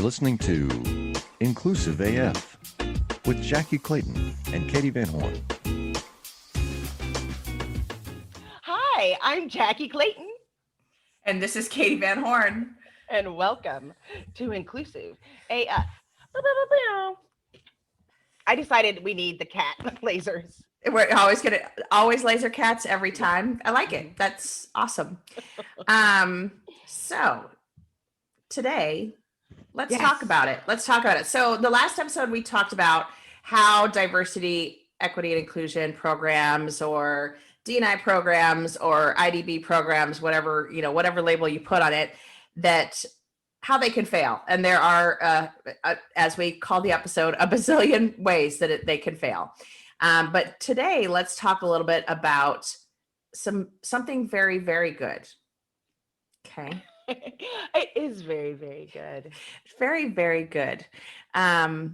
listening to Inclusive AF with Jackye Clayton and Katee Van Horn. Hi, I'm Jackye Clayton. And this is Katee Van Horn. And welcome to Inclusive AF. I decided we need the cat lasers. We're always laser cats every time. I like it. That's awesome. So today, let's talk about it. So the last episode we talked about how diversity, equity, and inclusion programs or D&I programs or IDB programs, whatever label you put on it, that how they can fail. And there are, as we call the episode, a bazillion ways that they can fail. But today, let's talk a little bit about something very, very good. Okay. It is very, very good. Very, very good. Well,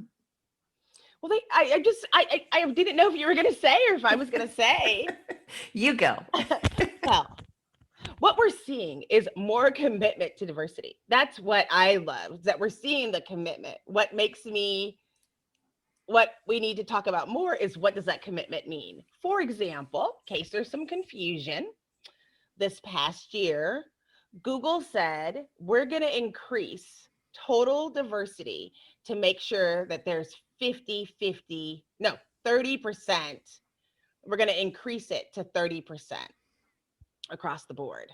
I didn't know if you were going to say or if I was going to say. You go. Well, what we're seeing is more commitment to diversity. That's what I love, that we're seeing the commitment. What we need to talk about more is, what does that commitment mean? For example, in case there's some confusion, this past year, Google said, we're going to increase total diversity to make sure that there's 30%. We're going to increase it to 30% across the board.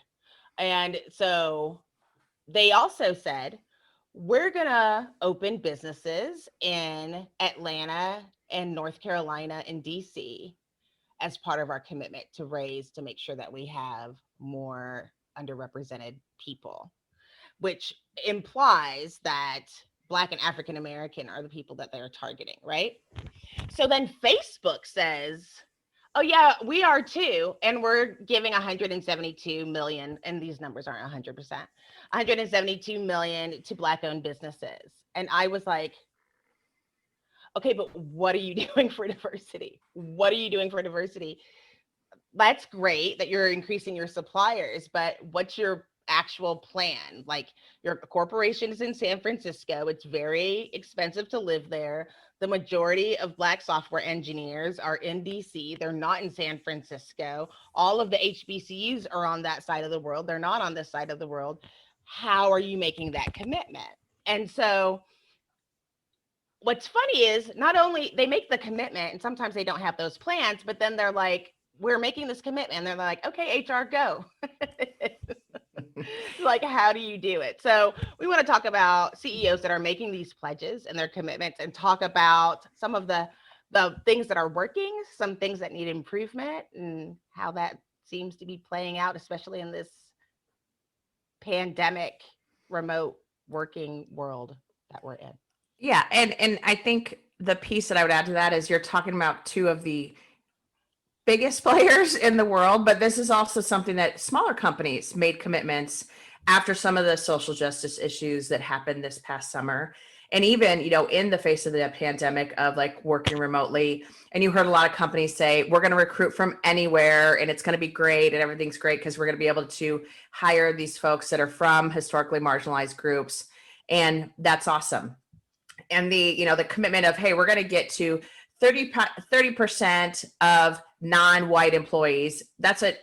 And so they also said, we're going to open businesses in Atlanta and North Carolina and DC as part of our commitment to make sure that we have more underrepresented people, which implies that Black and African American are the people that they're targeting, right? So then Facebook says, oh yeah, we are too, and we're giving 172 million, and these numbers aren't 100%, 172 million to Black-owned businesses. And I was like, okay, but what are you doing for diversity? What are you doing for diversity? That's great that you're increasing your suppliers, but what's your actual plan? Like, your corporation is in San Francisco. It's very expensive to live there. The majority of Black software engineers are in DC. They're not in San Francisco. All of the HBCUs are on that side of the world. They're not on this side of the world. How are you making that commitment? And so what's funny is, not only they make the commitment, and sometimes they don't have those plans, but then they're like, we're making this commitment. And they're like, okay, HR, go. Like, how do you do it? So we want to talk about CEOs that are making these pledges and their commitments, and talk about some of the things that are working, some things that need improvement, and how that seems to be playing out, especially in this pandemic remote working world that we're in. Yeah. And I think the piece that I would add to that is, you're talking about two of the biggest players in the world, but this is also something that smaller companies made commitments after some of the social justice issues that happened this past summer. And even, in the face of the pandemic of like working remotely, and you heard a lot of companies say, we're going to recruit from anywhere and it's going to be great and everything's great because we're going to be able to hire these folks that are from historically marginalized groups. And that's awesome. And the commitment of, hey, we're going to get to 30% of non-white employees. That's a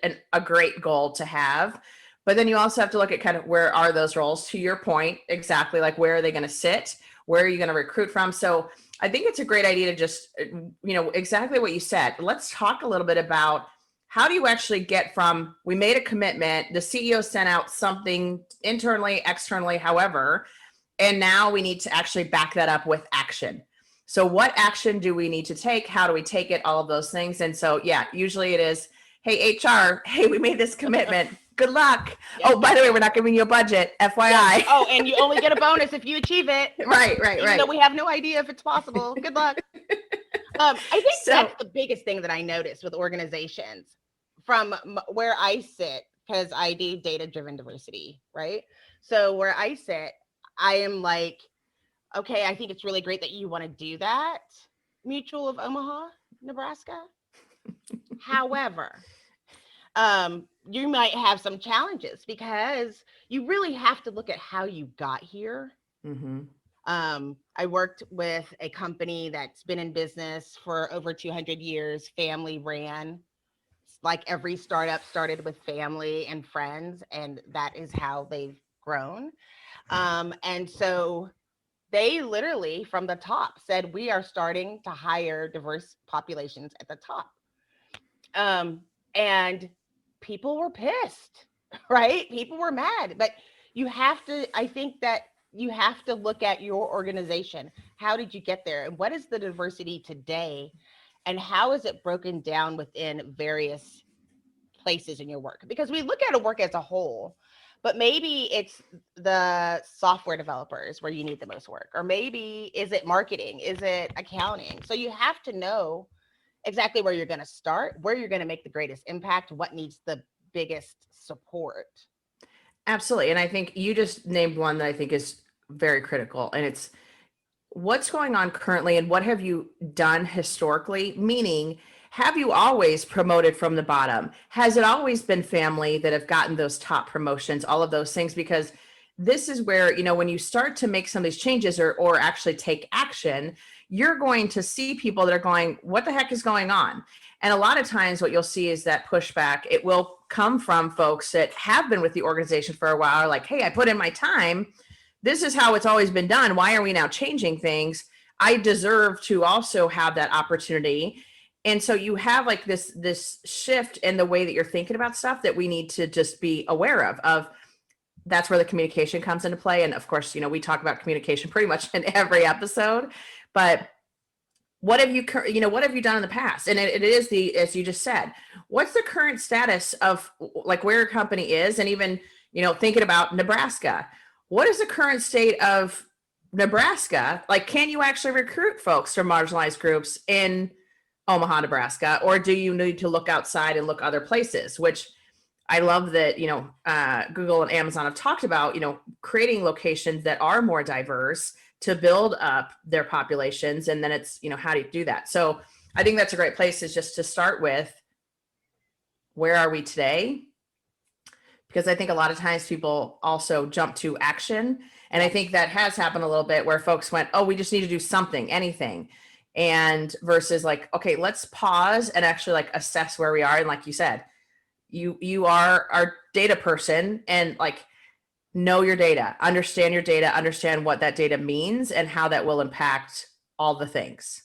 great goal to have. But then you also have to look at kind of, where are those roles? To your point, exactly, like, where are they going to sit? Where are you going to recruit from? So I think it's a great idea to just, exactly what you said. Let's talk a little bit about, how do you actually get from, we made a commitment, the CEO sent out something internally, externally, however, and now we need to actually back that up with action. So what action do we need to take? How do we take it? All of those things. And so, yeah, usually it is, hey, HR, hey, we made this commitment. Good luck. Yeah. Oh, by the way, we're not giving you a budget, FYI. Yeah. Oh, and you only get a bonus if you achieve it. Right. Even though we have no idea if it's possible. Good luck. I think that's the biggest thing that I noticed with organizations from where I sit, because I do data-driven diversity, right? So where I sit, I am like, okay, I think it's really great that you want to do that, Mutual of Omaha, Nebraska. However, you might have some challenges, because you really have to look at how you got here. Mm-hmm. I worked with a company that's been in business for over 200 years, family ran. Like every startup started with family and friends, and that is how they've grown. And so they literally from the top said, we are starting to hire diverse populations at the top. And people were pissed, right? People were mad, but you have to, I think that you have to look at your organization. How did you get there? And what is the diversity today? And how is it broken down within various places in your work? Because we look at a work as a whole, but maybe it's the software developers where you need the most work, or maybe is it marketing? Is it accounting? So you have to know exactly where you're going to start, where you're going to make the greatest impact, what needs the biggest support. Absolutely. And I think you just named one that I think is very critical, and it's what's going on currently and what have you done historically? Meaning, have you always promoted from the bottom? Has it always been family that have gotten those top promotions, all of those things? Because this is where, when you start to make some of these changes or actually take action, you're going to see people that are going, what the heck is going on? And a lot of times what you'll see is that pushback, it will come from folks that have been with the organization for a while, like, hey, I put in my time. This is how it's always been done. Why are we now changing things? I deserve to also have that opportunity. And so you have like this shift in the way that you're thinking about stuff that we need to just be aware of. That's where the communication comes into play. And of course, we talk about communication pretty much in every episode, but what have you done in the past? And it is as you just said, what's the current status of like where your company is? And even, thinking about Nebraska, what is the current state of Nebraska? Like, can you actually recruit folks from marginalized groups in Omaha, Nebraska, or do you need to look outside and look other places? Which I love that, Google and Amazon have talked about, creating locations that are more diverse to build up their populations. And then it's, how do you do that? So I think that's a great place, is just to start with, where are we today? Because I think a lot of times people also jump to action. And I think that has happened a little bit where folks went, oh, we just need to do something, anything. And versus like, okay, let's pause and actually like assess where we are. And like you said, you are our data person, and like know your data, understand what that data means and how that will impact all the things.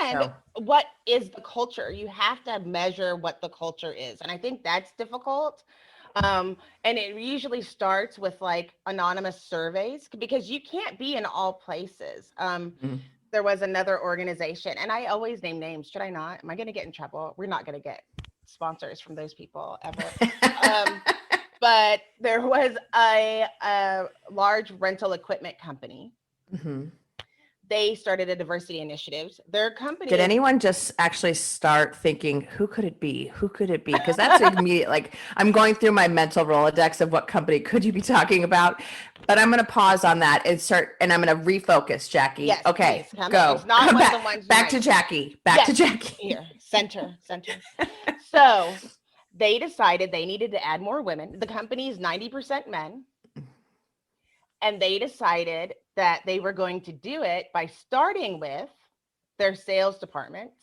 And what is the culture? You have to measure what the culture is. And I think that's difficult. And it usually starts with like anonymous surveys, because you can't be in all places. There was another organization, and I always name names. Should I not? Am I going to get in trouble? We're not going to get sponsors from those people ever. But there was a large rental equipment company. Mm-hmm. They started a diversity initiative. Their company. Did anyone just actually start thinking, who could it be? Who could it be? Because that's immediate. Like, I'm going through my mental Rolodex of what company could you be talking about, but I'm going to pause on that and I'm going to refocus, Jackye. Yes, okay, please, go. It's not come one back, of the ones back to Jackye. Back to Jackye. Here, center. So they decided they needed to add more women. The company is 90% men. And they decided that they were going to do it by starting with their sales departments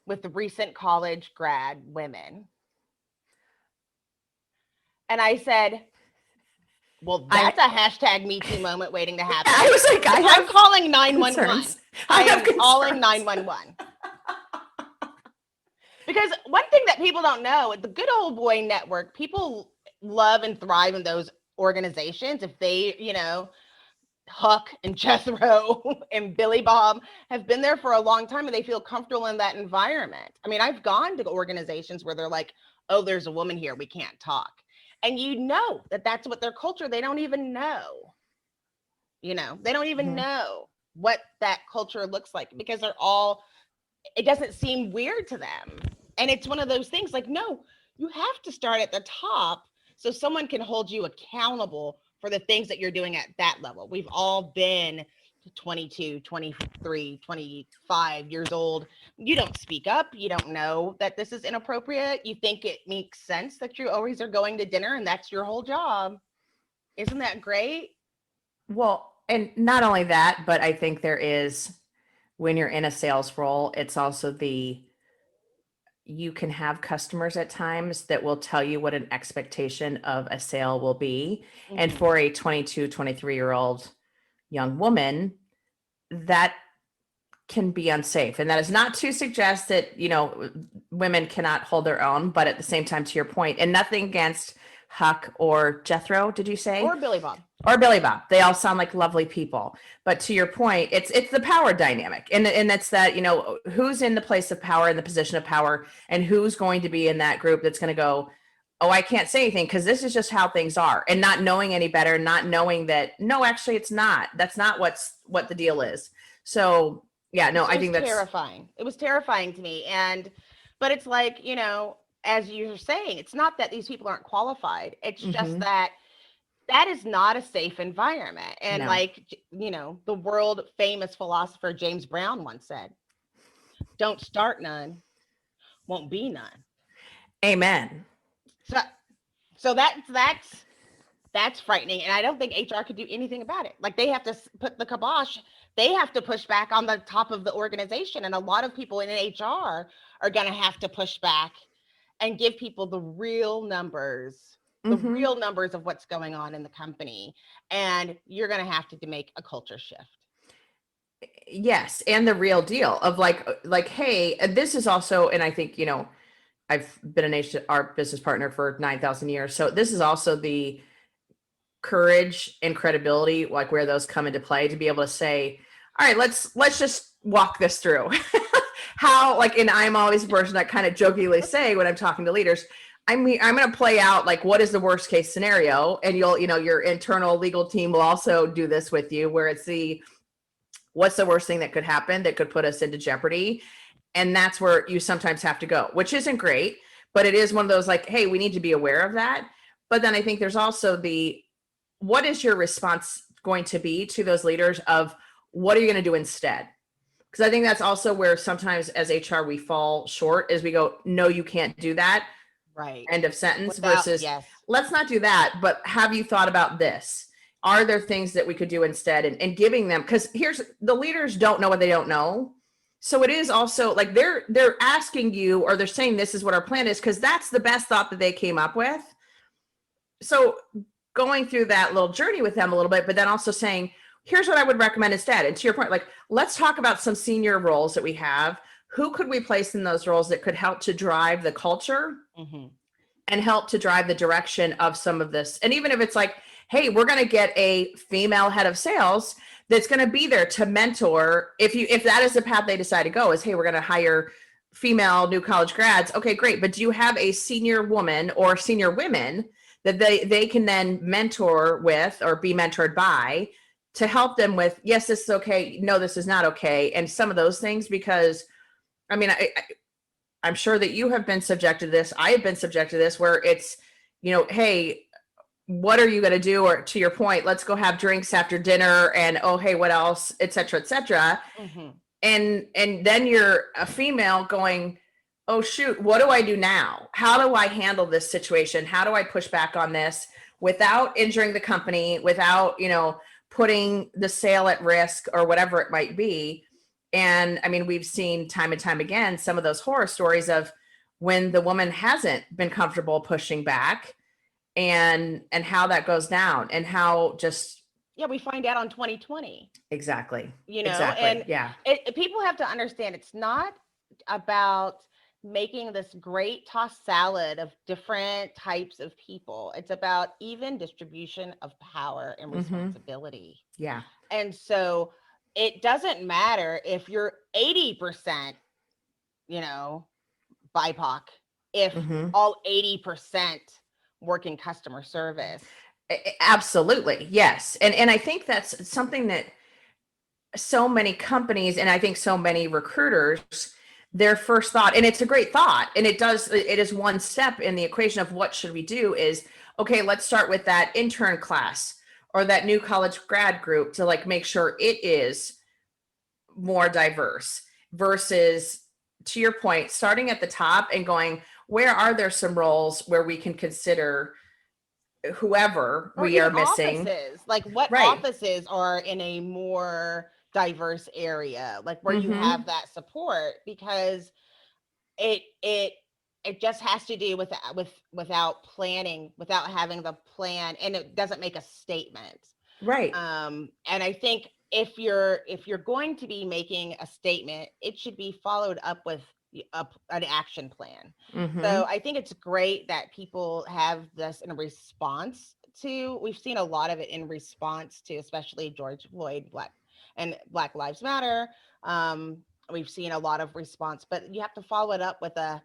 with the recent college grad women. And I said, well, that's a hashtag Me Too moment waiting to happen. I was like, I'm calling 911. I am calling 911. Because one thing that people don't know, the Good Old Boy Network, people love and thrive in those organizations. If they, Huck and Jethro and Billy Bob have been there for a long time and they feel comfortable in that environment. I mean, I've gone to organizations where they're like, oh, there's a woman here, we can't talk. And that's what their culture, they don't even know. They don't even know what that culture looks like, because it doesn't seem weird to them. And it's one of those things like, no, you have to start at the top so someone can hold you accountable for the things that you're doing at that level. We've all been 22, 23, 25 years old. You don't speak up. You don't know that this is inappropriate. You think it makes sense that you always are going to dinner and that's your whole job. Isn't that great? Well, And not only that, but I think there is, when you're in a sales role, it's also you can have customers at times that will tell you what an expectation of a sale will be. And Mhm. for a 22, 23-year-old young woman, that can be unsafe. And that is not to suggest that, women cannot hold their own, but at the same time, to your point, and nothing against Huck or Jethro, did you say? Or Billy Bob. Or Billy Bob. They all sound like lovely people. But to your point, it's the power dynamic. And that's that, who's in the place of power, in the position of power, and who's going to be in that group that's going to go, oh, I can't say anything because this is just how things are. And not knowing any better, not knowing that, no, actually it's not. That's not what the deal is. So yeah, no, I think that's terrifying. It was terrifying to me. But it's like, as you're saying, it's not that these people aren't qualified. It's just that is not a safe environment. And No. like, the world famous philosopher James Brown once said, don't start none, won't be none. Amen. So that's frightening. And I don't think HR could do anything about it. Like, they have to put the kibosh. They have to push back on the top of the organization. And a lot of people in HR are going to have to push back and give people the real numbers, the real numbers of what's going on in the company. And you're going to have to make a culture shift. Yes. And the real deal of like, hey, this is also, and I think, I've been an HR business partner for 9,000 years. So this is also the courage and credibility, like where those come into play, to be able to say, all right, let's just walk this through. How, like, and I'm always a person that kind of jokingly say when I'm talking to leaders, I'm going to play out like, what is the worst case scenario? And your internal legal team will also do this with you, where it's what's the worst thing that could happen that could put us into jeopardy? And that's where you sometimes have to go, which isn't great, but it is one of those like, hey, we need to be aware of that. But then I think there's also what is your response going to be to those leaders of what are you going to do instead? Because I think that's also where sometimes as HR we fall short, is we go, no, you can't do that. Right. End of sentence. Versus let's not do that, but have you thought about this? Are there things that we could do instead? And giving them, because here's the leaders don't know what they don't know. So it is also like they're asking you, or they're saying this is what our plan is, because that's the best thought that they came up with. So going through that little journey with them a little bit, but then also saying, here's what I would recommend instead. And to your point, like, let's talk about some senior roles that we have. Who could we place in those roles that could help to drive the culture and help to drive the direction of some of this? And even if it's like, hey, we're going to get a female head of sales that's going to be there to mentor. If that is the path they decide to go, is, hey, we're going to hire female new college grads. Okay, great. But do you have a senior woman or senior women that they can then mentor with or be mentored by, to help them with, yes, this is okay, no, this is not okay, and some of those things? Because I mean, I'm sure that you have been subjected to this. I have been subjected to this, where it's, hey, what are you going to do? Or to your point, let's go have drinks after dinner, and oh, hey, what else, et cetera, et cetera. And then you're a female going, oh shoot, what do I do now? How do I handle this situation? How do I push back on this without injuring the company, without, putting the sale at risk or whatever it might be? And I mean, we've seen time and time again some of those horror stories of when the woman hasn't been comfortable pushing back, and how that goes down, and how just we find out on 2020. Exactly. And people have to understand, it's not about making this great tossed salad of different types of people. It's about even distribution of power and responsibility. Yeah. And so it doesn't matter if you're 80%, BIPOC, if all 80% work in customer service. Absolutely. Yes. And I think that's something that so many companies, and I think so many recruiters, their first thought, and it's a great thought, and it is one step in the equation of what should we do, is, okay, let's start with that intern class or that new college grad group to like make sure it is more diverse, versus, to your point, starting at the top and going, where are there some roles where we can consider whoever Or we are even missing. offices, like what Right. offices are in a more diverse area, like where you Mm-hmm. have that support, because it it it just has to do without planning, without having the plan, and it doesn't make a statement. Right. And I think if you're going to be making a statement, it should be followed up with an action plan. Mm-hmm. So I think it's great that people have this in response to. We've seen a lot of it in response to, especially George Floyd, Black Lives Matter. Um, we've seen a lot of response, but you have to follow it up with a,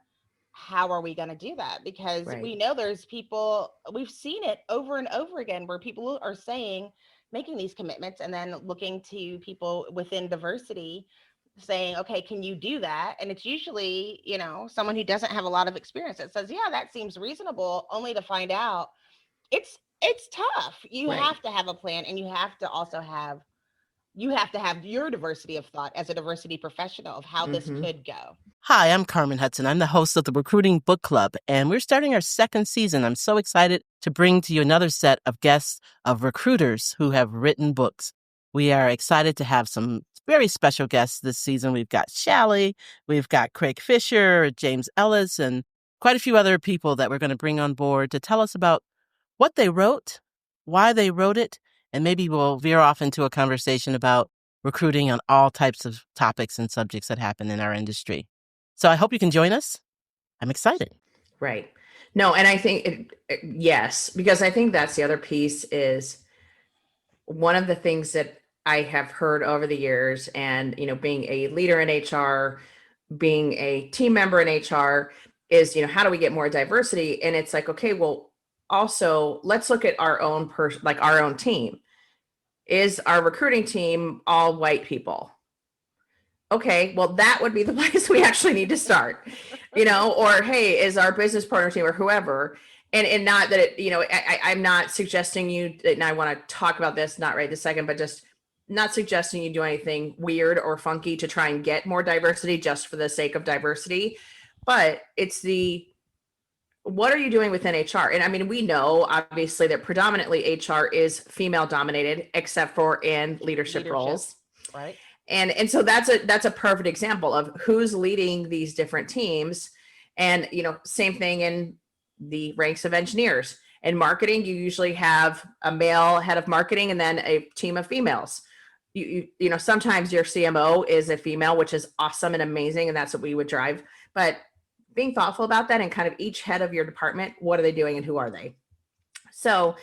how are we going to do that? Because Right. we know there's people, we've seen it over and over again where people are saying, making these commitments, and then looking to people within diversity saying, okay, can you do that? And it's usually, someone who doesn't have a lot of experience that says, yeah, that seems reasonable, only to find out it's tough. You Right. have to have a plan, and you have to have your diversity of thought as a diversity professional of how this Mm-hmm. could go. Hi, I'm Carmen Hudson. I'm the host of the Recruiting Book Club, and we're starting our second season. I'm so excited to bring to you another set of guests of recruiters who have written books. We are excited to have some very special guests this season. We've got Shally, we've got Craig Fisher, James Ellis, and quite a few other people that we're going to bring on board to tell us about what they wrote, why they wrote it, and maybe we'll veer off into a conversation about recruiting on all types of topics and subjects that happen in our industry. So I hope you can join us. I'm excited. Right. No, and I think yes, because I think that's the other piece is one of the things that I have heard over the years, and being a leader in HR, being a team member in HR, is how do we get more diversity? And it's like, okay, well, also let's look at our own like our own team. Is our recruiting team all white people? Okay, well, that would be the place we actually need to start, or hey, is our business partner team or whoever, and not that I'm not suggesting you, and I want to talk about this, not right this second, but just not suggesting you do anything weird or funky to try and get more diversity just for the sake of diversity. But it's what are you doing within HR? And I mean, we know obviously that predominantly HR is female dominated, except for in leadership roles. Right. And so that's a perfect example of who's leading these different teams. And same thing in the ranks of engineers. In marketing, you usually have a male head of marketing and then a team of females. Sometimes your CMO is a female, which is awesome and amazing, and that's what we would drive. But being thoughtful about that, and kind of each head of your department, what are they doing and who are they? So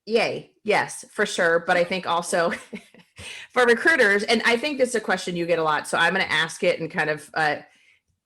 yay, yes, for sure. But I think also for recruiters, and I think this is a question you get a lot, so I'm going to ask it, and kind of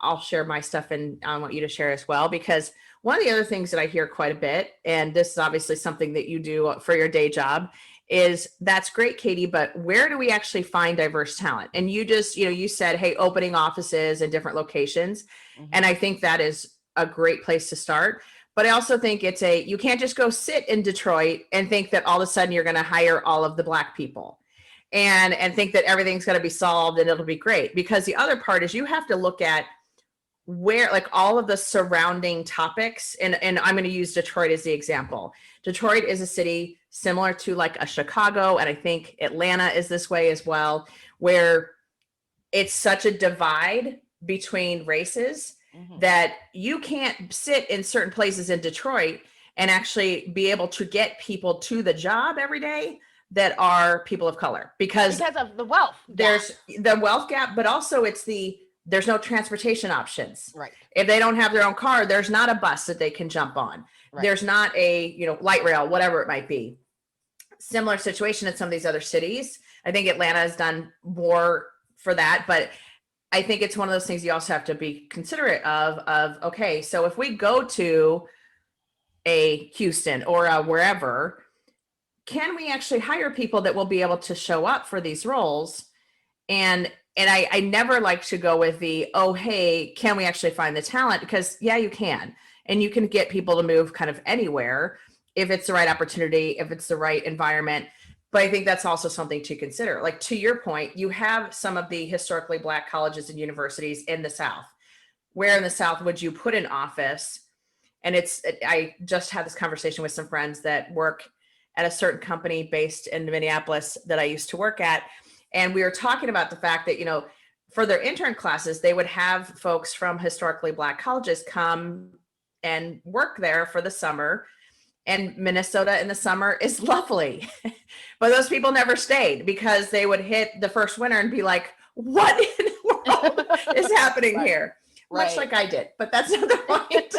I'll share my stuff, and I want you to share as well, because one of the other things that I hear quite a bit, and this is obviously something that you do for your day job, is that's great, Katee, but where do we actually find diverse talent? And you just, you said, hey, opening offices in different locations. Mm-hmm. And I think that is a great place to start. But I also think you can't just go sit in Detroit and think that all of a sudden you're going to hire all of the Black people and think that everything's going to be solved and it'll be great. Because the other part is you have to look at where, like, all of the surrounding topics, and I'm going to use Detroit as the example. Detroit is a city similar to like a Chicago, and I think Atlanta is this way as well, where it's such a divide between races that you can't sit in certain places in Detroit and actually be able to get people to the job every day that are people of color, because of the wealth gap. There's the wealth gap, but also there's no transportation options. Right. If they don't have their own car, there's not a bus that they can jump on. Right. There's not a, light rail, whatever it might be. Similar situation in some of these other cities. I think Atlanta has done more for that, but I think it's one of those things you also have to be considerate of, okay, so if we go to a Houston or a wherever, can we actually hire people that will be able to show up for these roles? And I never like to go with hey, can we actually find the talent? Because yeah, you can. And you can get people to move kind of anywhere if it's the right opportunity, if it's the right environment. But I think that's also something to consider. Like, to your point, you have some of the historically Black colleges and universities in the South. Where in the South would you put an office? And I just had this conversation with some friends that work at a certain company based in Minneapolis that I used to work at. And we were talking about the fact that, for their intern classes, they would have folks from historically Black colleges come and work there for the summer. And Minnesota in the summer is lovely. But those people never stayed because they would hit the first winter and be like, what in the world is happening here? Much like I did, but that's not the point.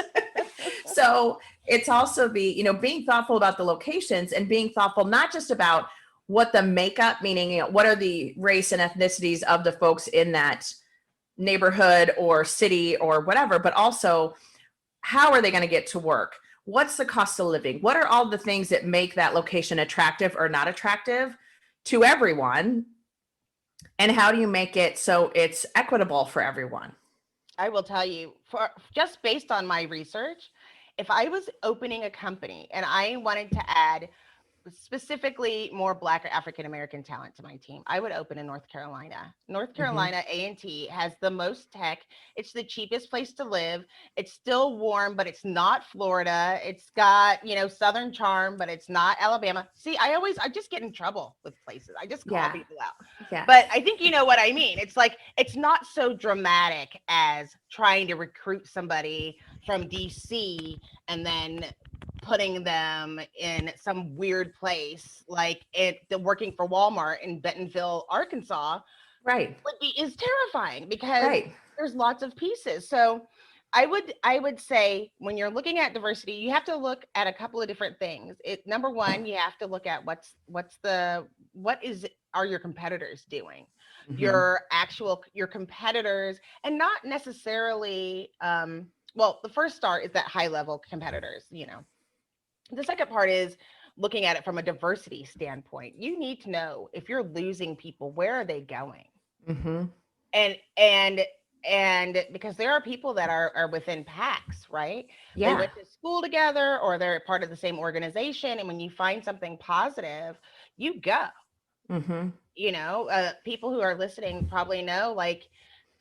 So it's also being thoughtful about the locations and being thoughtful, not just about what the makeup, meaning, what are the race and ethnicities of the folks in that neighborhood or city or whatever, but also how are they going to get to work? What's the cost of living? What are all the things that make that location attractive or not attractive to everyone? And how do you make it so it's equitable for everyone? I will tell you, for just based on my research, if I was opening a company and I wanted to add specifically more Black or African American talent to my team, I would open in North Carolina. North Carolina A&T has the most tech. It's the cheapest place to live. It's still warm, but it's not Florida. It's got, Southern charm, but it's not Alabama. See, I just get in trouble with places. I just call people out. Yeah. But I think you know what I mean. It's like, it's not so dramatic as trying to recruit somebody from DC and then putting them in some weird place like working for Walmart in Bentonville, Arkansas, is terrifying because there's lots of pieces. So I would say when you're looking at diversity, you have to look at a couple of different things. Number one, you have to look at what are your competitors doing? Your competitors, and not necessarily the first start is that high level competitors, The second part is looking at it from a diversity standpoint. You need to know if you're losing people, where are they going? And because there are people that are within packs, right? Yeah. They went to school together or they're part of the same organization. And when you find something positive, you go. People who are listening probably know, like,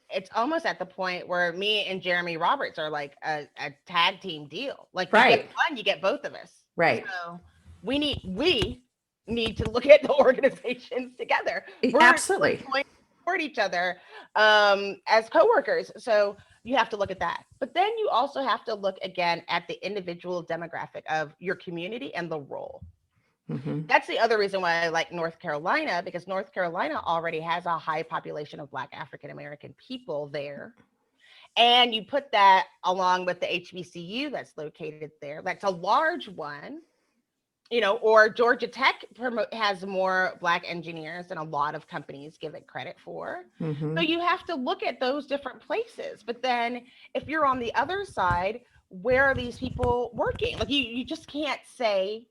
it's almost at the point where me and Jeremy Roberts are like a tag team deal. Like, you get one, you get both of us. Right. So we need to look at the organizations together. Absolutely. We're support each other as coworkers. So you have to look at that. But then you also have to look again at the individual demographic of your community and the role. That's the other reason why I like North Carolina, because North Carolina already has a high population of Black African American people there. And you put that along with the HBCU that's located there. That's a large one, or Georgia Tech has more Black engineers than a lot of companies give it credit for. So you have to look at those different places. But then if you're on the other side, where are these people working? Like you just can't say,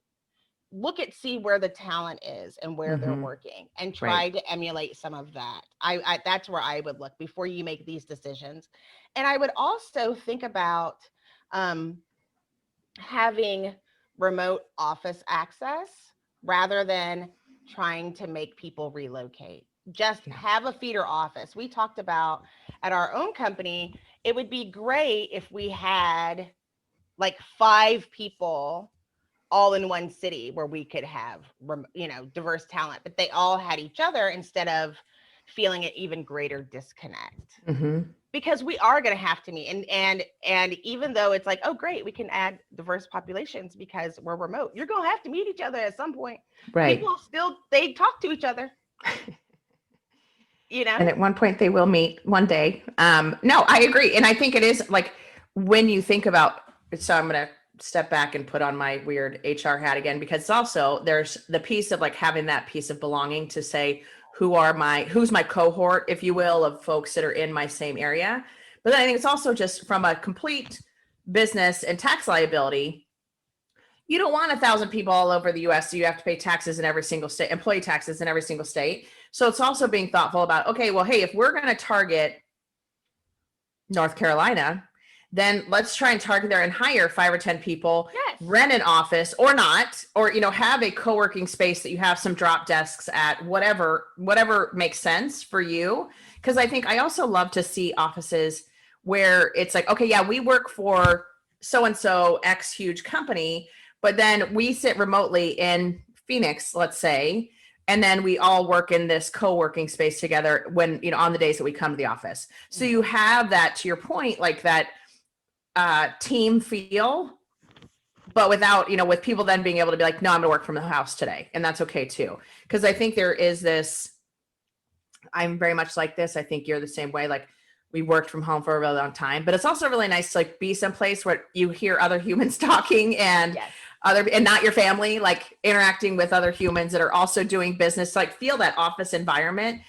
see where the talent is and where they're working and try to emulate some of that. I that's where I would look before you make these decisions. And I would also think about having remote office access rather than trying to make people relocate. Just have a feeder office. We talked about at our own company, it would be great if we had like 5 people all in one city where we could have, diverse talent, but they all had each other instead of feeling an even greater disconnect. Because we are going to have to meet. And even though it's like, oh, great, we can add diverse populations because we're remote, you're going to have to meet each other at some point. Right. People they talk to each other. And at one point they will meet one day. No, I agree. And I think it is like when you think about, so I'm going to step back and put on my weird HR hat again, because also there's the piece of like having that piece of belonging to say, who's my cohort, if you will, of folks that are in my same area. But then I think it's also just from a complete business and tax liability. You don't want 1,000 people all over the US. So you have to pay taxes in every single state, employee taxes in every single state. So it's also being thoughtful about, okay, well, hey, if we're going to target North Carolina, then let's try and target there and hire 5 or 10 people, rent an office or not, or, have a co-working space that you have some drop desks at, whatever makes sense for you. Cause I think I also love to see offices where it's like, okay, yeah, we work for so-and-so X huge company, but then we sit remotely in Phoenix, let's say, and then we all work in this co-working space together when, on the days that we come to the office. So you have that, to your point, like that team feel, but without, with people then being able to be like, no, I'm gonna work from the house today. And that's okay too. Because I think there is this, I'm very much like this. I think you're the same way. Like, we worked from home for a really long time, but it's also really nice to like be someplace where you hear other humans talking and and not your family, like interacting with other humans that are also doing business, like feel that office environment,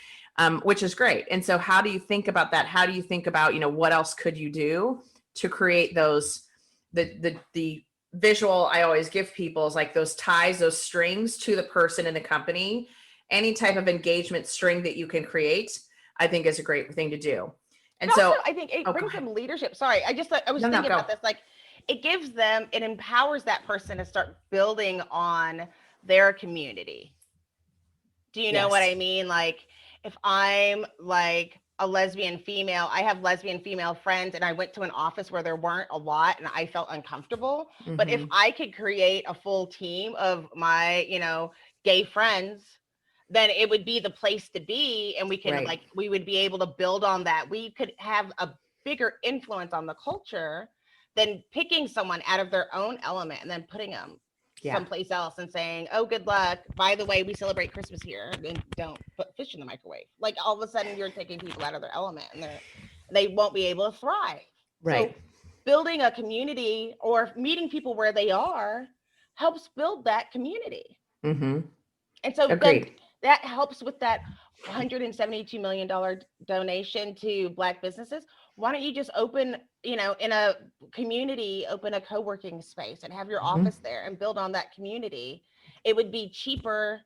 which is great. And so how do you think about that? How do you think about, what else could you do to create those, the visual I always give people is like those ties, those strings to the person in the company. Any type of engagement string that you can create, I think is a great thing to do. And so also, I think it brings them leadership. Sorry, I was thinking about this. Like, it gives them, it empowers that person to start building on their community. Do you know what I mean? Like, if I'm like a lesbian female, I have lesbian female friends, and I went to an office where there weren't a lot and I felt uncomfortable. But if I could create a full team of my, gay friends, then it would be the place to be. And we can we would be able to build on that. We could have a bigger influence on the culture than picking someone out of their own element and then putting them someplace else and saying, oh, good luck. By the way, we celebrate Christmas here, and don't put fish in the microwave. Like, all of a sudden you're taking people out of their element and they won't be able to thrive. Right. So building a community or meeting people where they are helps build that community. And so that helps with that $172 million donation to Black businesses. Why don't you just open, in a community, open a co-working space and have your office there and build on that community? It would be cheaper.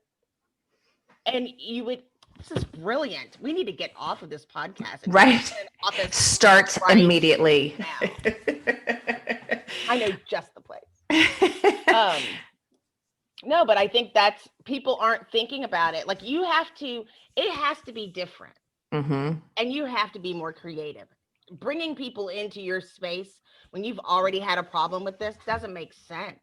And this is brilliant. We need to get off of this podcast. Right. Start immediately. Now. I know just the place. No, but I think that's, people aren't thinking about it. Like, it has to be different. And you have to be more creative. Bringing people into your space when you've already had a problem with this doesn't make sense.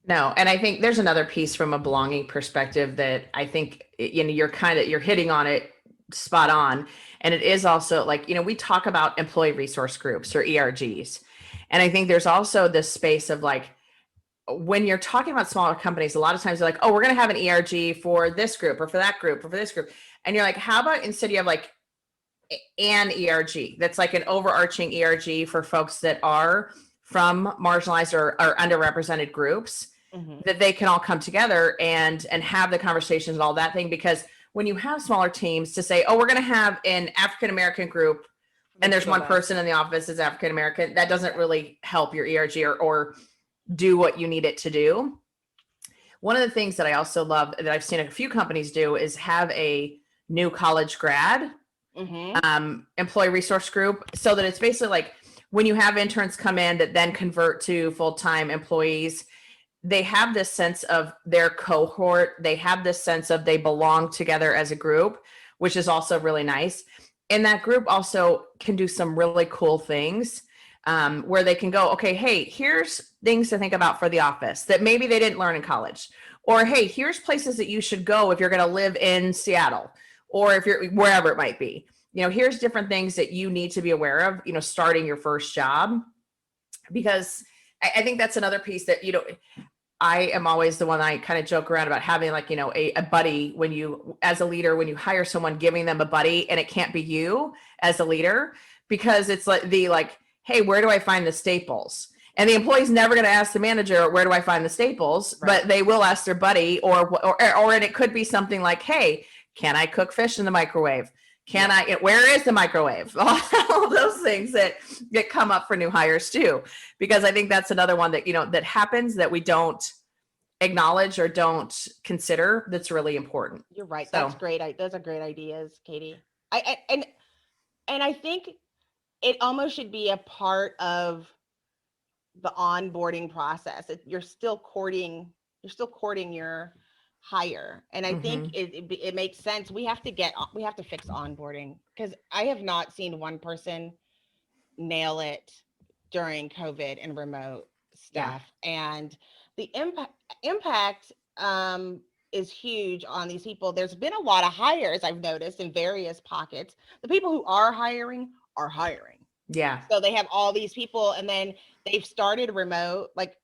No. And I think there's another piece from a belonging perspective that I think, you're hitting on it spot on. And it is also like, we talk about employee resource groups or ERGs. And I think there's also this space of like, when you're talking about smaller companies, a lot of times they're like, oh, we're going to have an ERG for this group or for that group or for this group. And you're like, how about instead you have like an ERG that's like an overarching ERG for folks that are from marginalized or underrepresented groups, that they can all come together and have the conversations and all that thing. Because when you have smaller teams to say, oh, we're going to have an African-American group and there's one person in the office is African-American, that doesn't really help your ERG or do what you need it to do. One of the things that I also love that I've seen a few companies do is have a new college grad employee resource group, so that it's basically like when you have interns come in that then convert to full-time employees, they have this sense of their cohort. They have this sense of they belong together as a group, which is also really nice. And that group also can do some really cool things. Where they can go, okay, hey, here's things to think about for the office that maybe they didn't learn in college. Or, hey, here's places that you should go if you're going to live in Seattle or if you're wherever it might be. Here's different things that you need to be aware of, starting your first job. Because I think that's another piece that, I am always the one I kind of joke around about having like, a buddy when you, as a leader, when you hire someone, giving them a buddy, and it can't be you as a leader, because it's like hey, where do I find the staples? And the employee's never going to ask the manager, where do I find the staples? Right. But they will ask their buddy, and it could be something like, hey, can I cook fish in the microwave? Where is the microwave? All those things that come up for new hires too, because I think that's another one that, that happens that we don't acknowledge or don't consider. That's really important. You're right. So, that's great. Those are great ideas, Katie. And I think it almost should be a part of the onboarding process. You're still courting your hire. And I think it makes sense. We have to fix onboarding, because I have not seen one person nail it during COVID and remote stuff. And the impact is huge on these people. There's been a lot of hires I've noticed in various pockets. The people who are hiring are hiring. Yeah. So they have all these people, and then they've started remote, like,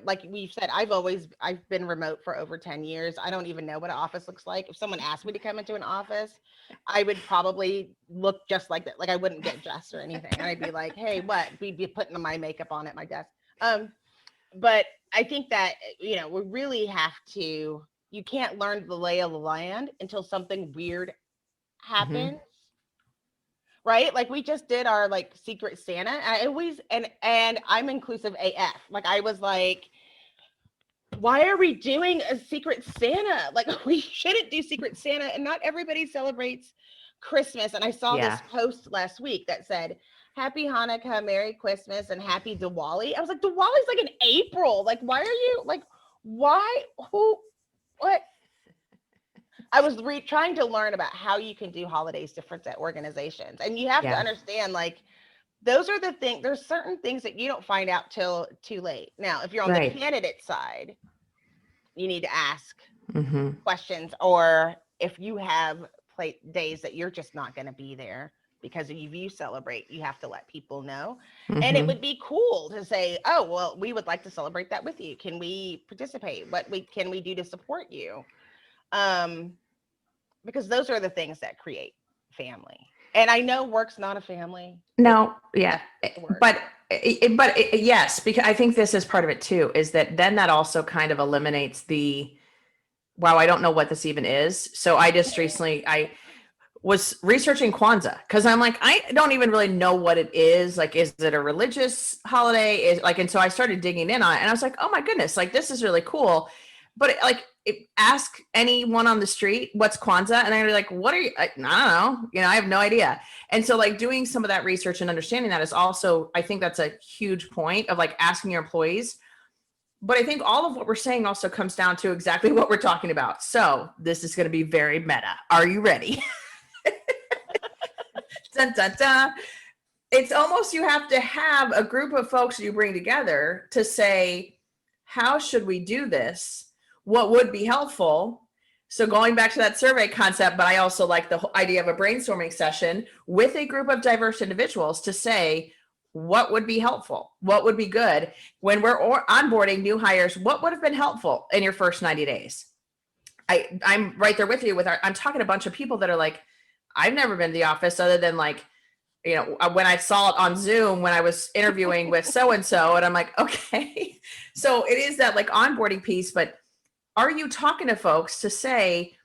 like we've said, I've been remote for over 10 years. I don't even know what an office looks like. If someone asked me to come into an office, I would probably look just like that. Like, I wouldn't get dressed or anything. I'd be like, hey, what? We'd be putting my makeup on at my desk. But I think that, we really have to, you can't learn the lay of the land until something weird happens. Right? Like, we just did our like Secret Santa. I always, and I'm inclusive AF. Like, I was like, why are we doing a Secret Santa? Like, we shouldn't do Secret Santa, and not everybody celebrates Christmas. And I saw this post last week that said, Happy Hanukkah, Merry Christmas, and Happy Diwali. I was like, Diwali's like in April. Like, why are you like, why, who, what? I was trying to learn about how you can do holidays different at organizations. And you have to understand, like, those are the things, there's certain things that you don't find out till too late. Now, if you're on the candidate side, you need to ask questions, or if you have days that you're just not going to be there because if you celebrate, you have to let people know. And it would be cool to say, oh, well, we would like to celebrate that with you. Can we participate? What can we do to support you? Because those are the things that create family. And I know work's not a family. No, yeah. But yes, because I think this is part of it too, is that then that also kind of eliminates wow, I don't know what this even is. So I just recently, I was researching Kwanzaa because I'm like, I don't even really know what it is. Like, is it a religious holiday? And so I started digging in on it, and I was like, oh my goodness, like, this is really cool. But ask anyone on the street, what's Kwanzaa? And they're like, what are you? I don't know. I have no idea. And so like doing some of that research and understanding that is also, I think that's a huge point of like asking your employees. But I think all of what we're saying also comes down to exactly what we're talking about. So this is going to be very meta. Are you ready? Dun, dun, dun. It's almost, you have to have a group of folks you bring together to say, how should we do this? What would be helpful? So going back to that survey concept, but I also like the whole idea of a brainstorming session with a group of diverse individuals to say, what would be helpful? What would be good? When we're onboarding new hires, what would have been helpful in your first 90 days? I'm right there with you I'm talking to a bunch of people that are like, I've never been to the office other than like, when I saw it on Zoom, when I was interviewing with so-and-so, and I'm like, okay. So it is that like onboarding piece, but are you talking to folks to say,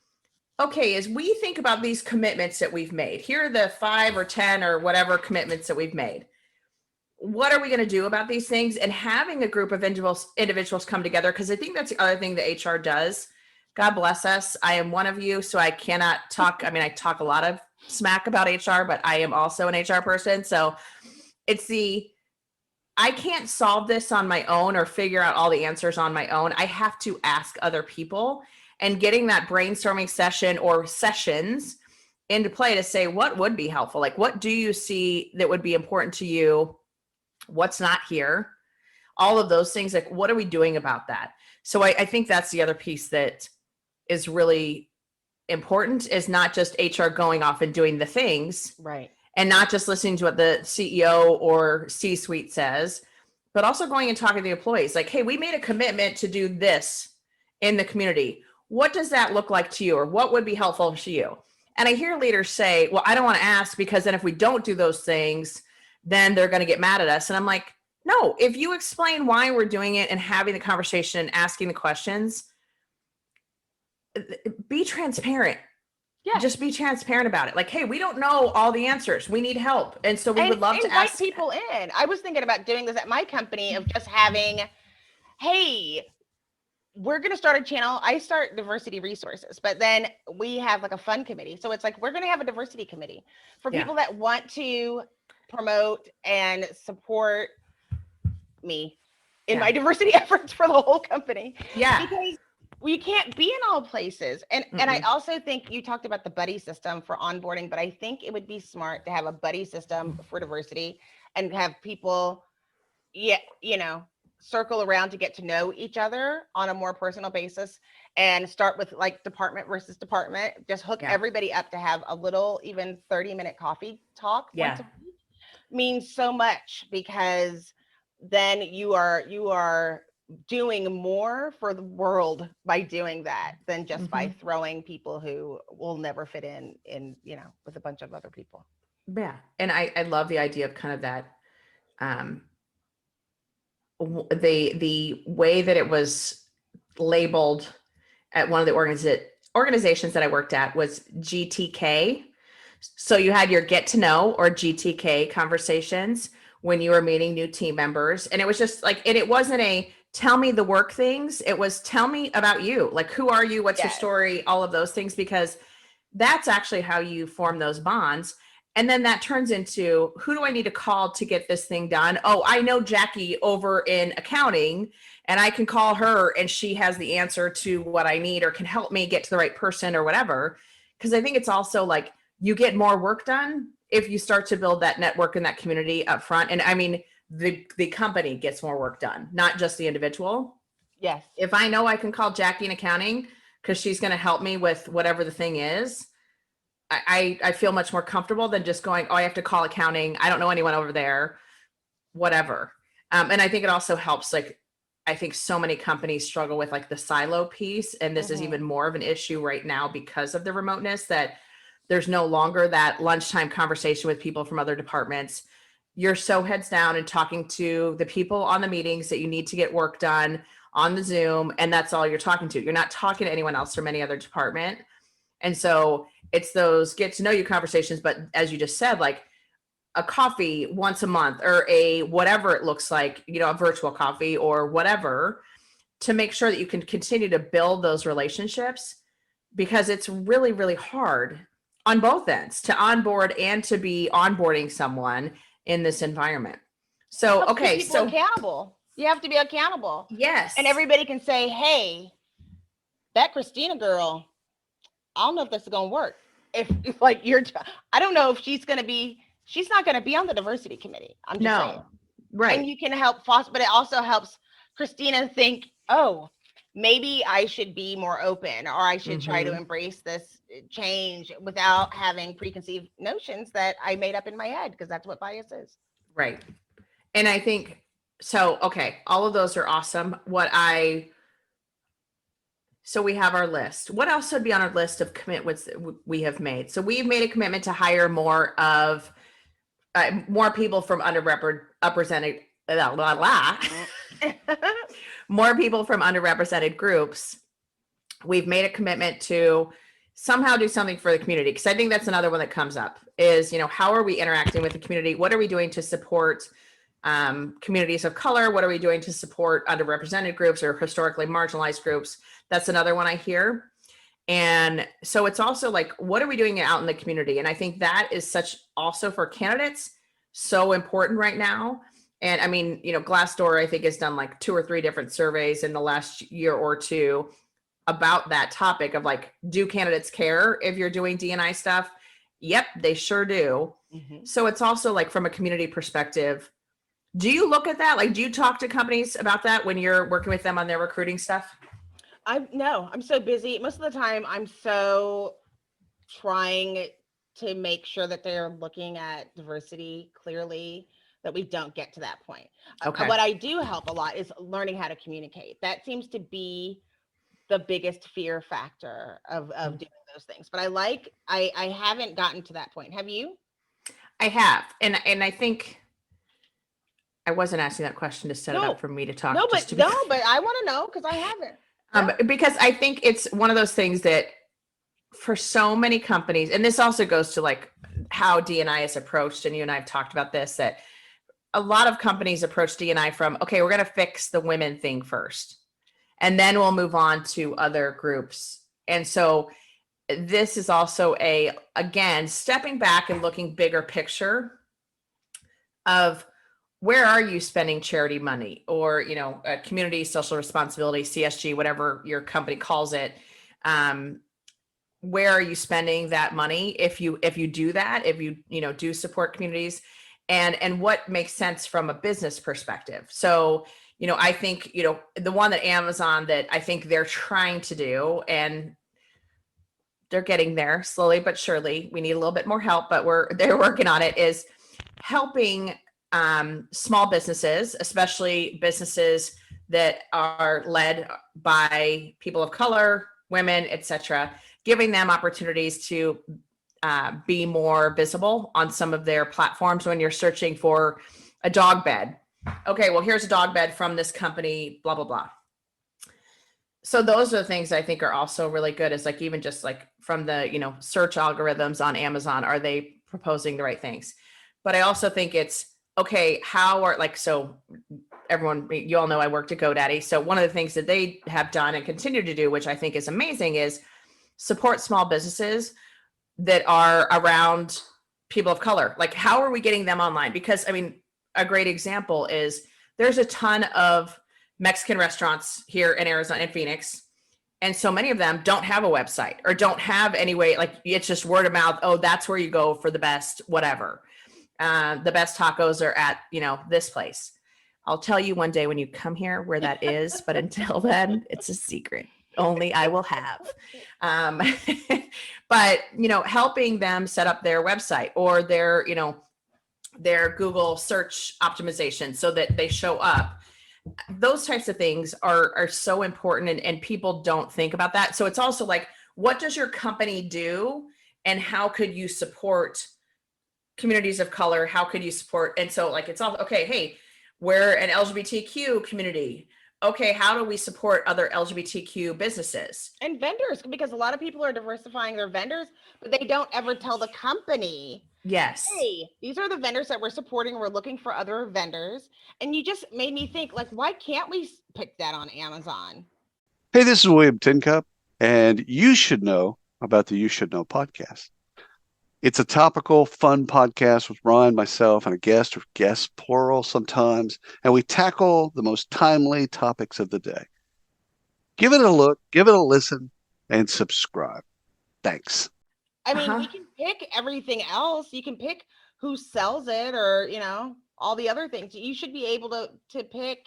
okay, as we think about these commitments that we've made, here are the 5 or 10 or whatever commitments that we've made. What are we going to do about these things? And having a group of individuals come together, because I think that's the other thing that HR does. God bless us. I am one of you, so I cannot talk. I mean, I talk a lot of smack about HR, but I am also an HR person. So it's I can't solve this on my own or figure out all the answers on my own. I have to ask other people, and getting that brainstorming session or sessions into play to say, what would be helpful? Like, what do you see that would be important to you? What's not here? All of those things. Like, what are we doing about that? So I think that's the other piece that is really important, is not just HR going off and doing the things. Right. And not just listening to what the CEO or C-suite says, but also going and talking to the employees. Like, hey, we made a commitment to do this in the community. What does that look like to you? Or what would be helpful to you? And I hear leaders say, well, I don't want to ask because then if we don't do those things, then they're going to get mad at us. And I'm like, no, if you explain why we're doing it and having the conversation and asking the questions, be transparent. Yeah. Just be transparent about it. Like, hey, we don't know all the answers. We need help. And so we would love to ask people in. I was thinking about doing this at my company of just having, hey, we're going to start a channel. I start diversity resources, but then we have like a fun committee. So it's like, we're going to have a diversity committee for people that want to promote and support me in my diversity efforts for the whole company. Yeah. Because we can't be in all places. And I also think you talked about the buddy system for onboarding, but I think it would be smart to have a buddy system for diversity and have people yeah, circle around to get to know each other on a more personal basis, and start with like department versus department. Just hook Yeah. everybody up to have a little, even 30-minute coffee talk once Yeah. a week means so much, because then you are doing more for the world by doing that than just by throwing people who will never fit in with a bunch of other people. Yeah. And I love the idea of kind of that, um, the way that it was labeled at one of the organizations that I worked at was GTK. So you had your get to know or GTK conversations when you were meeting new team members. And it was just like, and it wasn't a tell me the work things. It was tell me about you. Like, who are you? What's your Yes. story? All of those things, because that's actually how you form those bonds. And then that turns into, who do I need to call to get this thing done? Oh, I know Jackye over in accounting, and I can call her and she has the answer to what I need or can help me get to the right person or whatever. Because I think it's also like you get more work done if you start to build that network and that community up front. And I mean, the company gets more work done, not just the individual. Yes. If I know I can call Jackye in accounting because she's going to help me with whatever the thing is, I feel much more comfortable than just going, oh, I have to call accounting. I don't know anyone over there, whatever. And I think it also helps, like, I think so many companies struggle with like the silo piece. And this is even more of an issue right now because of the remoteness, that there's no longer that lunchtime conversation with people from other departments. You're so heads down and talking to the people on the meetings that you need to get work done on the Zoom. And that's all you're talking to. You're not talking to anyone else from any other department. And so it's those get to know you conversations. But as you just said, like a coffee once a month or a whatever it looks like, a virtual coffee or whatever, to make sure that you can continue to build those relationships, because it's really, really hard on both ends to onboard and to be onboarding someone in this environment. So, Helps okay. keep people So accountable. You have to be accountable. yes. And everybody can say, hey, that Christina girl, I don't know if this is going to work. If like I don't know if she's not going to be on the diversity committee. I'm just saying. Right. And you can help foster, but it also helps Christina think, oh, maybe I should be more open, or I should try to embrace this change without having preconceived notions that I made up in my head, because that's what bias is. Right. And I think, so, okay, all of those are awesome. So we have our list. What else would be on our list of commitments that we have made? So we've made a commitment to hire more people from underrepresented, more people from underrepresented groups. We've made a commitment to somehow do something for the community, because I think that's another one that comes up is, how are we interacting with the community? What are we doing to support communities of color? What are we doing to support underrepresented groups or historically marginalized groups? That's another one I hear. And so it's also like, what are we doing out in the community? And I think that is such also for candidates, so important right now. And I mean, Glassdoor, I think, has done like 2 or 3 different surveys in the last year or two about that topic of like, do candidates care if you're doing D&I stuff? Yep, they sure do. So it's also like, from a community perspective, do you look at that? Like, do you talk to companies about that when you're working with them on their recruiting stuff? No, I'm so busy. Most of the time I'm so trying to make sure that they're looking at diversity clearly that we don't get to that point. Okay. What I do help a lot is learning how to communicate. That seems to be the biggest fear factor of doing those things. But I haven't gotten to that point. Have you? I have. And I think I wasn't asking that question to set it up for me to talk. No, but I want to know, because I haven't. Because I think it's one of those things that for so many companies, and this also goes to like how D&I is approached, and you and I have talked about this, that a lot of companies approach D&I from, okay, we're going to fix the women thing first, and then we'll move on to other groups. And so this is also again, stepping back and looking bigger picture of, where are you spending charity money, or, community social responsibility, CSG, whatever your company calls it. Where are you spending that money? If you do that, if you do support communities, and what makes sense from a business perspective. So, I think, the one that Amazon that I think they're trying to do, and they're getting there slowly but surely. We need a little bit more help, but they're working on it, is helping small businesses, especially businesses that are led by people of color, women, etc., giving them opportunities to be more visible on some of their platforms. When you're searching for a dog bed, okay, well, here's a dog bed from this company, blah, blah, blah. So those are the things I think are also really good, is like, even just like from the, search algorithms on Amazon, are they proposing the right things? But I also think it's, okay, how are, like, so everyone, you all know I worked at GoDaddy. So one of the things that they have done and continue to do, which I think is amazing, is support small businesses that are around people of color. Like, how are we getting them online? Because I mean, a great example is there's a ton of Mexican restaurants here in Arizona and Phoenix. And so many of them don't have a website or don't have any way, like, it's just word of mouth. Oh, that's where you go for the best, whatever. The best tacos are at, this place. I'll tell you one day when you come here where that is, but until then, it's a secret. Only I will have. But, helping them set up their website or their Google search optimization so that they show up. Those types of things are so important, and people don't think about that. So it's also like, what does your company do, and how could you support communities of color? How could you support? And so, like, it's all, okay, hey, we're an LGBTQ community. Okay, how do we support other LGBTQ businesses? And vendors, because a lot of people are diversifying their vendors, but they don't ever tell the company, yes, hey, these are the vendors that we're supporting. We're looking for other vendors. And you just made me think, like, why can't we pick that on Amazon? Hey, this is William Tincup, and you should know about the You Should Know podcast. It's a topical, fun podcast with Ryan, myself, and a guest, or guests plural sometimes, and we tackle the most timely topics of the day. Give it a look, give it a listen, and subscribe. Thanks. I mean, we can pick everything else. You can pick who sells it, or, all the other things. You should be able to pick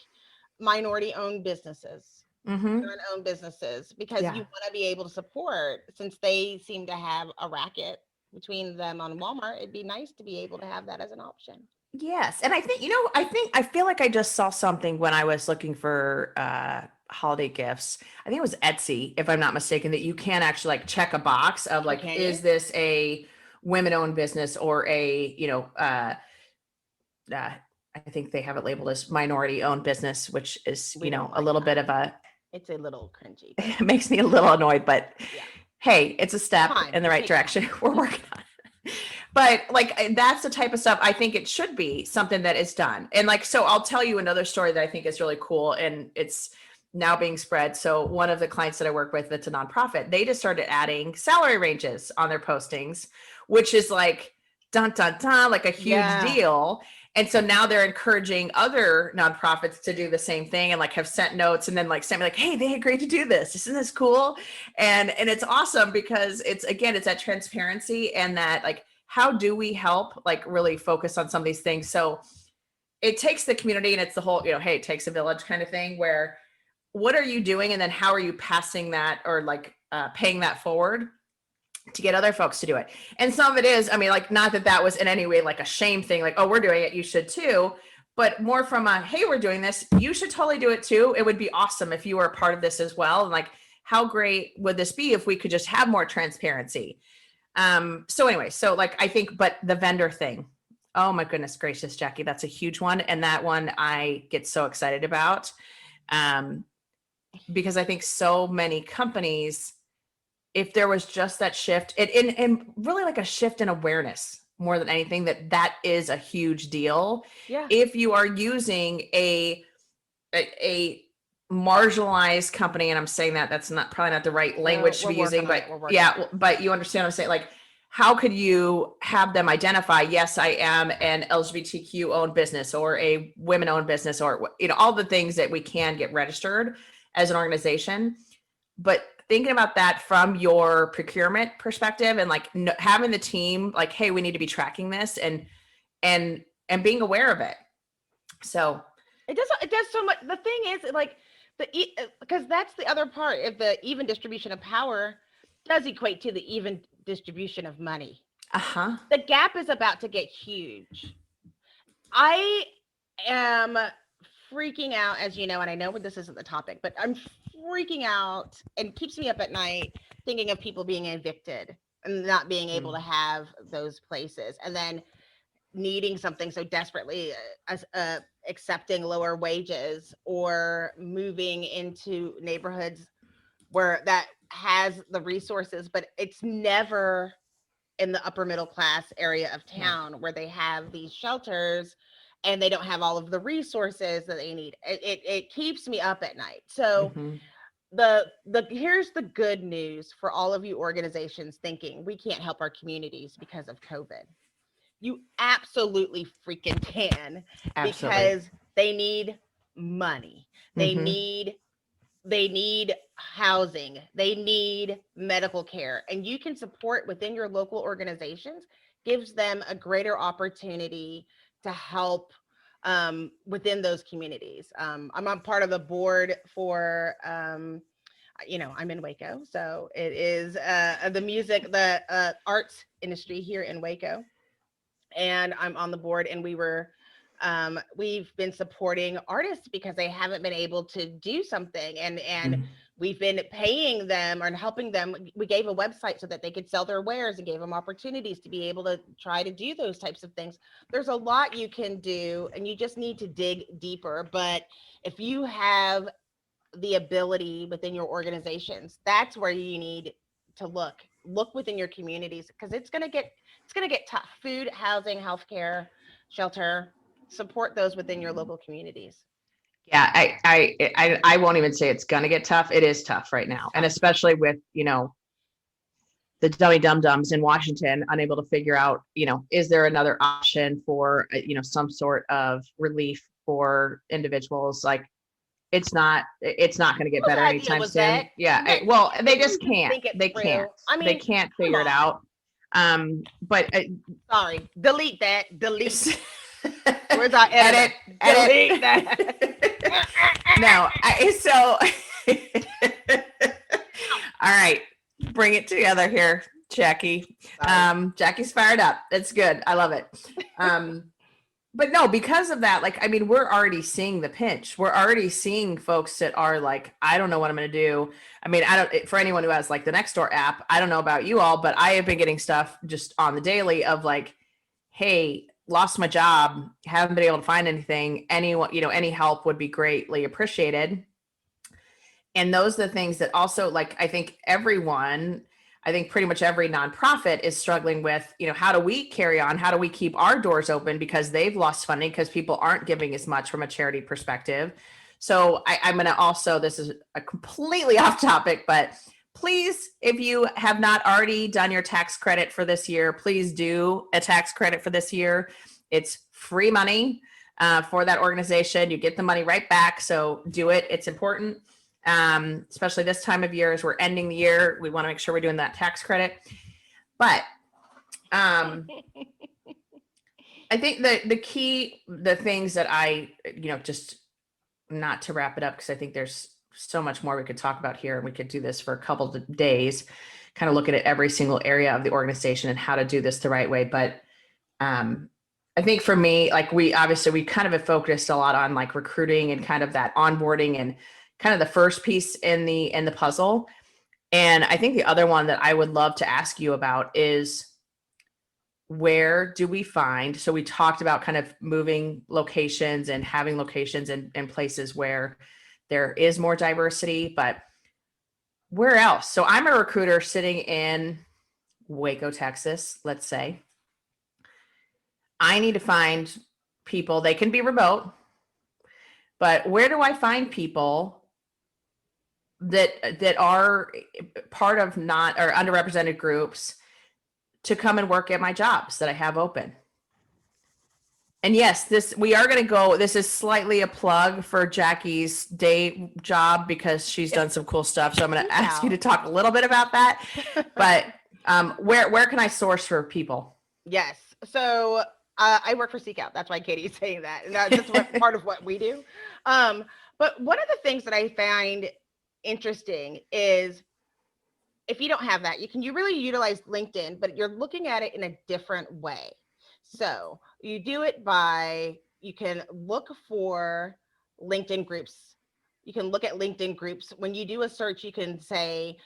minority-owned businesses, women-owned businesses, because you want to be able to support, since they seem to have a racket between them on Walmart. It'd be nice to be able to have that as an option. Yes. And I think, I feel like I just saw something when I was looking for holiday gifts. I think it was Etsy, if I'm not mistaken, that you can actually like check a box of like, is this a women-owned business or a, I think they have it labeled as minority-owned business, which is, a little bit of a, it's a little cringy. It makes me a little annoyed, but hey, it's a step in the right direction. We're working on it. But like, that's the type of stuff I think it should be something that is done. And like, so I'll tell you another story that I think is really cool, and it's now being spread. So one of the clients that I work with, that's a nonprofit, they just started adding salary ranges on their postings, which is like, dun, dun, dun, like a huge deal. And so now they're encouraging other nonprofits to do the same thing, and like have sent notes and then like sent me like, hey, they agreed to do this. Isn't this cool? And it's awesome, because it's that transparency, and that like, how do we help like really focus on some of these things? So it takes the community, and it's the whole, hey, it takes a village kind of thing, where what are you doing? And then how are you passing that, or like paying that forward to get other folks to do it? And some of it is, I mean, like, not that that was in any way like a shame thing, like, oh, we're doing it, you should too, but more from a, hey, we're doing this, you should totally do it too. It would be awesome if you were a part of this as well. And like, how great would this be if we could just have more transparency? So anyway, so like, I think, but the vendor thing, oh my goodness gracious, Jackye, that's a huge one. And that one I get so excited about, because I think so many companies, if there was just that shift, and really like a shift in awareness more than anything, that is a huge deal. Yeah. If you are using a marginalized company, and I'm saying that's probably not the right language to be using, but but you understand what I'm saying. Like, how could you have them identify, yes, I am an LGBTQ owned business or a women owned business, or, all the things that we can get registered as an organization. But thinking about that from your procurement perspective, and like having the team like, hey, we need to be tracking this, and and being aware of it. So it does so much. The thing is, like, because that's the other part of the even distribution of power does equate to the even distribution of money. The gap is about to get huge. I am freaking out, as you know, and I know this isn't the topic, but I'm freaking out and keeps me up at night thinking of people being evicted and not being able to have those places, and then needing something so desperately, accepting lower wages or moving into neighborhoods where that has the resources, but it's never in the upper middle class area of town where they have these shelters and they don't have all of the resources that they need. It keeps me up at night. So here's the good news for all of you organizations thinking we can't help our communities because of COVID. You absolutely freaking can. Because they need money. They need housing. They need medical care. And you can support within your local organizations, gives them a greater opportunity to help within those communities. I'm on part of the board for, I'm in Waco. So it is the arts industry here in Waco. And I'm on the board, and we've been supporting artists because they haven't been able to do something, and we've been paying them and helping them. We gave a website so that they could sell their wares and gave them opportunities to be able to try to do those types of things. There's a lot you can do, and you just need to dig deeper. But if you have the ability within your organizations, that's where you need to look within your communities, because it's going to get tough. Food, housing, healthcare, shelter, support those within your local communities. Yeah, I won't even say it's going to get tough. It is tough right now. And especially with, the dummy dum-dums in Washington, unable to figure out, is there another option for, some sort of relief for individuals? Like, it's not going to get better anytime soon. Yeah. Well, they just can't. They can't. I mean, they can't figure it out. But sorry, delete that. Delete. Where's our edit? Delete that. No. All right, bring it together here, Jackye. Jackie's fired up. That's good. I love it. But no, because of that, we're already seeing the pinch. We're already seeing folks that are like, I don't know what I'm going to do. For anyone who has the Nextdoor app, I don't know about you all, but I have been getting stuff just on the daily of hey, lost my job, haven't been able to find anything. Anyone, any help would be greatly appreciated. And those are the things that also, I think pretty much every nonprofit is struggling with, how do we carry on? How do we keep our doors open because they've lost funding because people aren't giving as much from a charity perspective. So I'm going to also, this is a completely off topic, but please, if you have not already done your tax credit for this year, please do a tax credit for this year. It's free money for that organization. You get the money right back. So do it. It's important. Especially this time of year as we're ending the year, we want to make sure we're doing that tax credit. But I think the things that I, just not to wrap it up, because I think there's so much more we could talk about here, and we could do this for a couple of days, kind of looking at every single area of the organization and how to do this the right way. But I think for me, we kind of have focused a lot on recruiting and kind of that onboarding and kind of the first piece in the puzzle. And I think the other one that I would love to ask you about is, where do we find, so we talked about kind of moving locations and having locations in places where there is more diversity, but where else? So I'm a recruiter sitting in Waco, Texas, let's say. I need to find people. They can be remote, but where do I find people that are part of not or underrepresented groups to come and work at my jobs that I have open? And yes, this is slightly a plug for Jackie's day job because she's done some cool stuff. So I'm going to ask you to talk a little bit about that. But where can I source for people? Yes. So I work for Seek Out. That's why Katie's saying that. And that's part of what we do. But one of the things that I find interesting is if you don't have that, you really utilize LinkedIn, but you're looking at it in a different way. So you do it you can look for LinkedIn groups. You can look at LinkedIn groups. When you do a search, you can say,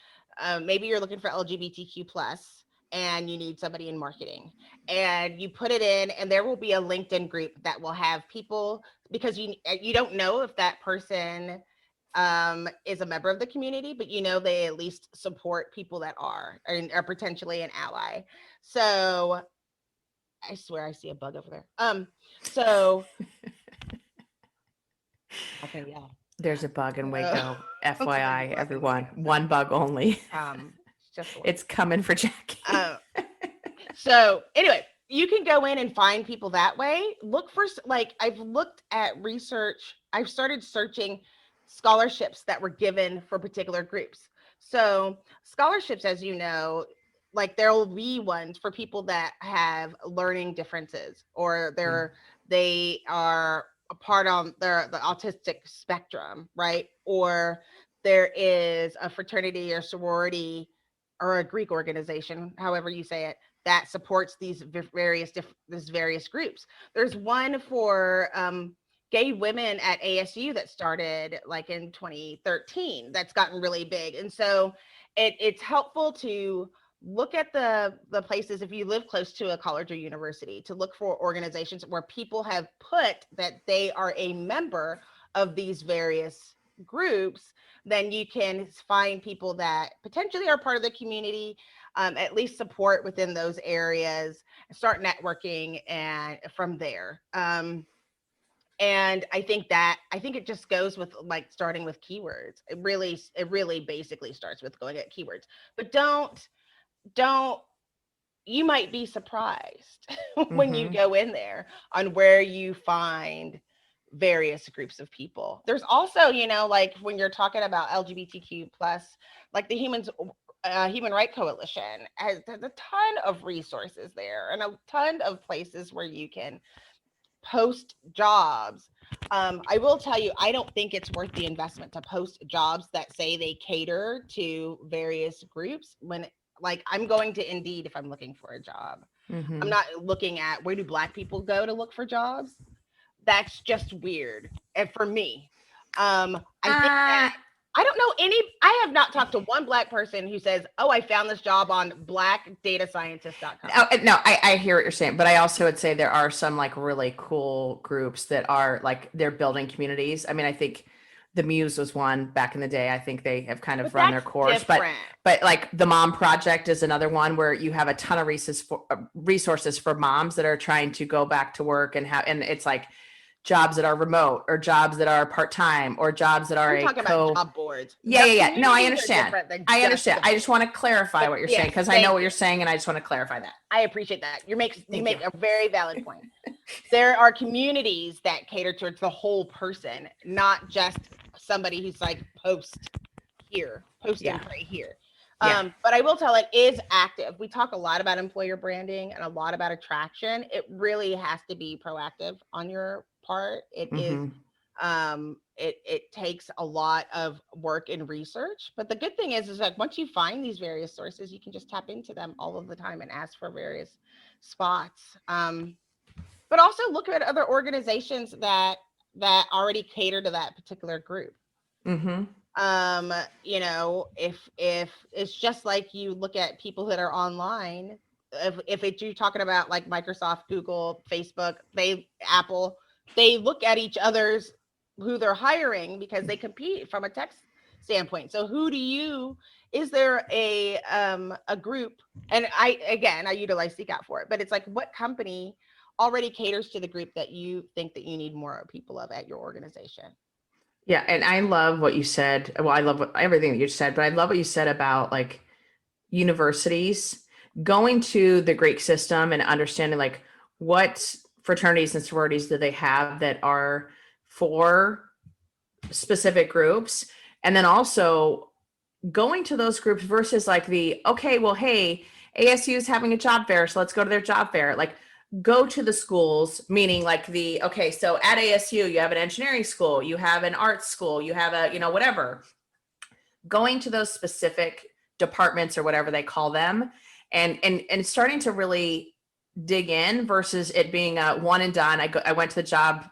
maybe you're looking for LGBTQ plus and you need somebody in marketing, and you put it in, and there will be a LinkedIn group that will have people, because you don't know if that person is a member of the community, but they at least support people that are potentially an ally. So I swear I see a bug over there. So okay, yeah. There's a bug in Waco. FYI, everyone. One bug only. It's coming for Jackye. So anyway, you can go in and find people that way. Look for, I've looked at research. I've started searching scholarships that were given for particular groups. So scholarships, as you know, there will be ones for people that have learning differences, or they are a part on the autistic spectrum, right? Or there is a fraternity or sorority or a Greek organization, however you say it, that supports these various groups. There's one for gay women at ASU that started in 2013 that's gotten really big. And so it's helpful to look at the places, if you live close to a college or university, to look for organizations where people have put that they are a member of these various groups. Then you can find people that potentially are part of the community, at least support within those areas, start networking, and from there. And I think it just goes with starting with keywords. It really basically starts with going at keywords. But don't you might be surprised when you go in there on where you find various groups of people. There's also, when you're talking about LGBTQ plus, the Human Rights Coalition has a ton of resources there, and a ton of places where you can post jobs. I will tell you, I don't think it's worth the investment to post jobs that say they cater to various groups. When I'm going to Indeed if I'm looking for a job. I'm not looking at where do Black people go to look for jobs. That's just weird. And for me, I think that I don't know I have not talked to one Black person who says, oh, I found this job on blackdatascientist.com. Oh, no, I hear what you're saying, but I also would say there are some really cool groups that are they're building communities. I mean, I think the Muse was one back in the day. I think they have kind of run their course, different. but the Mom Project is another one where you have a ton of resources for moms that are trying to go back to work and it's jobs that are remote, or jobs that are part-time, or jobs that are talking about job boards. Yeah. No, I understand. I understand. I just want to clarify what you're saying, because I know what you're saying, and I just want to clarify that. I appreciate that. You make a very valid point. There are communities that cater towards the whole person, not just somebody who's post and pray here. But I will tell, it is active. We talk a lot about employer branding and a lot about attraction. It really has to be proactive on your part. It is it takes a lot of work and research, but the good thing is once you find these various sources, you can just tap into them all of the time and ask for various spots. But also look at other organizations that already cater to that particular group. If it's just you look at people that are online, if you're talking about Microsoft, Google, Facebook, Apple, they look at each other's who they're hiring because they compete from a tech standpoint. So is there a group? And I utilize Seek Out for it, but it's what company already caters to the group that you think that you need more people of at your organization? Yeah. And I love what you said. Well, I love everything that you said, but I love what you said about universities going to the Greek system and understanding what fraternities and sororities do they have that are for specific groups. And then also going to those groups versus ASU is having a job fair, so let's go to their job fair. go to the schools, meaning like so at ASU, you have an engineering school, you have an arts school, you have a, whatever, going to those specific departments or whatever they call them, and starting to really dig in versus it being a one and done. I went to the job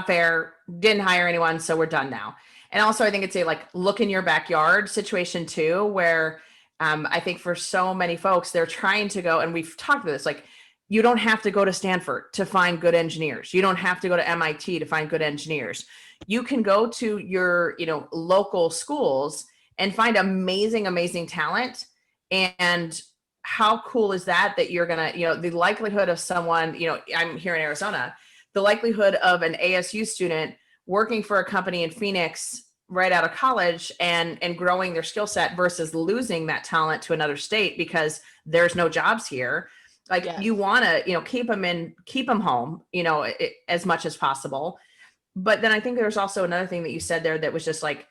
fair, didn't hire anyone, so we're done now. And also I think it's a like look in your backyard situation too, where I think for so many folks, they're trying to go, and we've talked about this, like you don't have to go to Stanford to find good engineers. You don't have to go to MIT to find good engineers. You can go to your, local schools and find amazing talent. And how cool is that you're going to, the likelihood of someone, I'm here in Arizona, the likelihood of an ASU student working for a company in Phoenix right out of college and growing their skill set versus losing that talent to another state because there's no jobs here. Like you want to, keep them home, as much as possible. But then I think there's also another thing that you said there that was just like,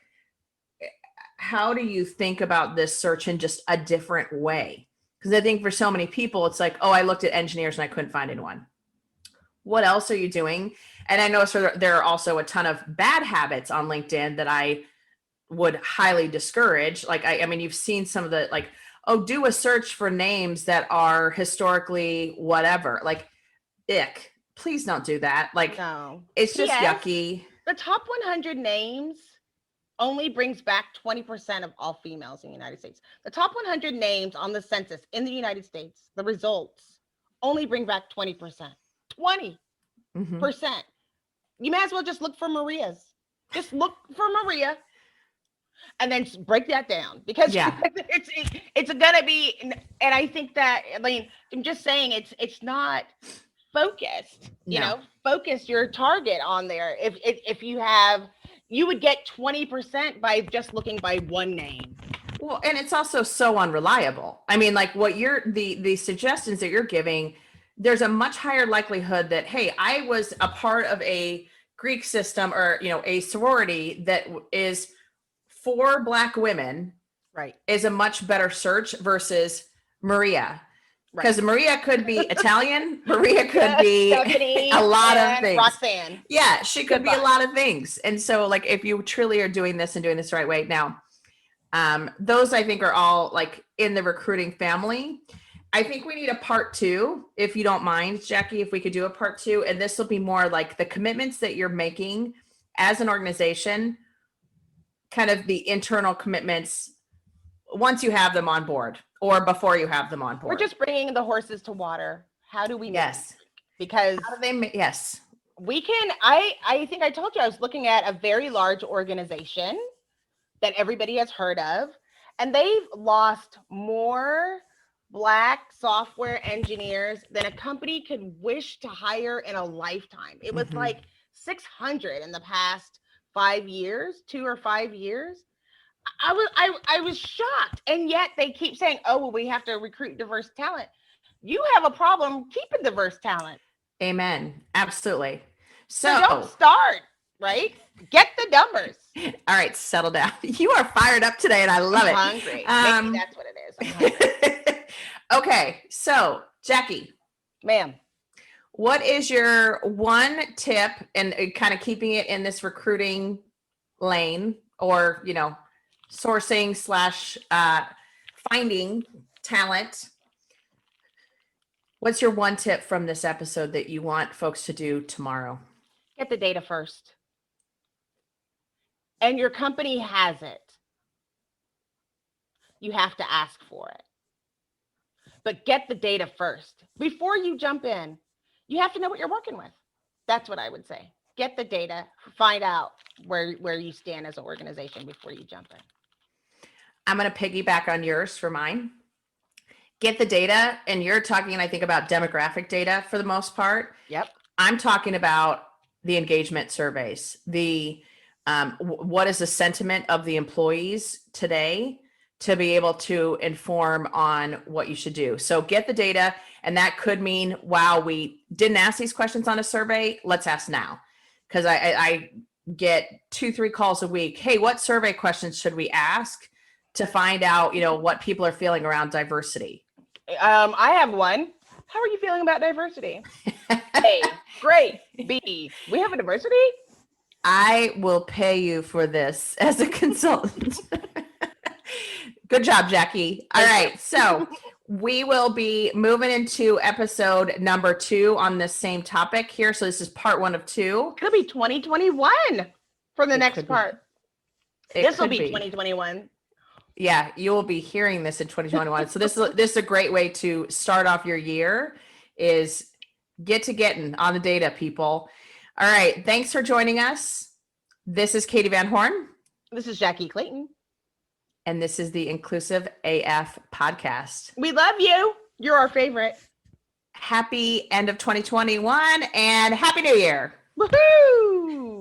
how do you think about this search in just a different way? Because I think for so many people, it's like, oh, I looked at engineers and I couldn't find anyone. What else are you doing? And I know there are also a ton of bad habits on LinkedIn that I would highly discourage. Like, I mean, you've seen some of the like, oh, do a search for names that are historically whatever. Like, ick. Please don't do that. Like, no. It's just yucky. The top 100 names only brings back 20% of all females in the United States. The top 100 names on the census in the United States, the results only bring back 20%. 20%. You may as well just look for Marias. Just look for Maria and then break that down because it's gonna be, and I think that, I mean, I'm just saying it's not focused, focus your target on there. If you would get 20% by just looking by one name. Well, and it's also so unreliable. I mean, like what the suggestions that you're giving, there's a much higher likelihood that, hey, I was a part of a Greek system or, a sorority that is for Black women, right, is a much better search versus Maria. Because Maria could be Italian. Maria could be Stephanie, a lot of things. Roxanne. Yeah, she could be a lot of things. And so like, if you truly are doing this and doing this the right way now, those I think are all like in the recruiting family. I think we need a part 2, if you don't mind, Jackye, if we could do a part 2, and this will be more like the commitments that you're making as an organization, kind of the internal commitments once you have them on board or before you have them on board. We're just bringing the horses to water. How do we make Yes. it? Because how do they yes. We can, I think I told you I was looking at a very large organization that everybody has heard of, and they've lost more Black software engineers than a company could wish to hire in a lifetime. It was like 600 in the past 5 years, 2 or 5 years. I was shocked. And yet they keep saying, oh, well, we have to recruit diverse talent. You have a problem keeping diverse talent. Amen. Absolutely. So don't start, right? Get the numbers. All right, settle down. You are fired up today and I love it. Hungry. Maybe that's what it is. I'm hungry. Okay, so Jackye. Ma'am. What is your one tip, and kind of keeping it in this recruiting lane or, sourcing / finding talent? What's your one tip from this episode that you want folks to do tomorrow? Get the data first. And your company has it. You have to ask for it. But get the data first. Before you jump in, you have to know what you're working with. That's what I would say. Get the data, find out where you stand as an organization before you jump in. I'm going to piggyback on yours for mine. Get the data, and you're talking, I think, about demographic data for the most part. Yep. I'm talking about the engagement surveys. What is the sentiment of the employees today to be able to inform on what you should do. So get the data, and that could mean, wow, we didn't ask these questions on a survey. Let's ask now. Because I get 2-3 calls a week. Hey, what survey questions should we ask to find out, what people are feeling around diversity? I have one. how are you feeling about diversity? A, great. B, we have a diversity? I will pay you for this as a consultant. Good job, Jackie. All right. So we will be moving into episode number 2 on this same topic here. So this is part 1 of 2. Could be 2021 for the It next could be. part. It This will could be 2021. Yeah, you will be hearing this in 2021. So this is a great way to start off your year, is get to getting on the data, people. All right. Thanks for joining us. This is Katie Van Horn. This is Jackye Clayton. And this is the Inclusive AF podcast. We love you. You're our favorite. Happy end of 2021 and Happy New Year. Woohoo!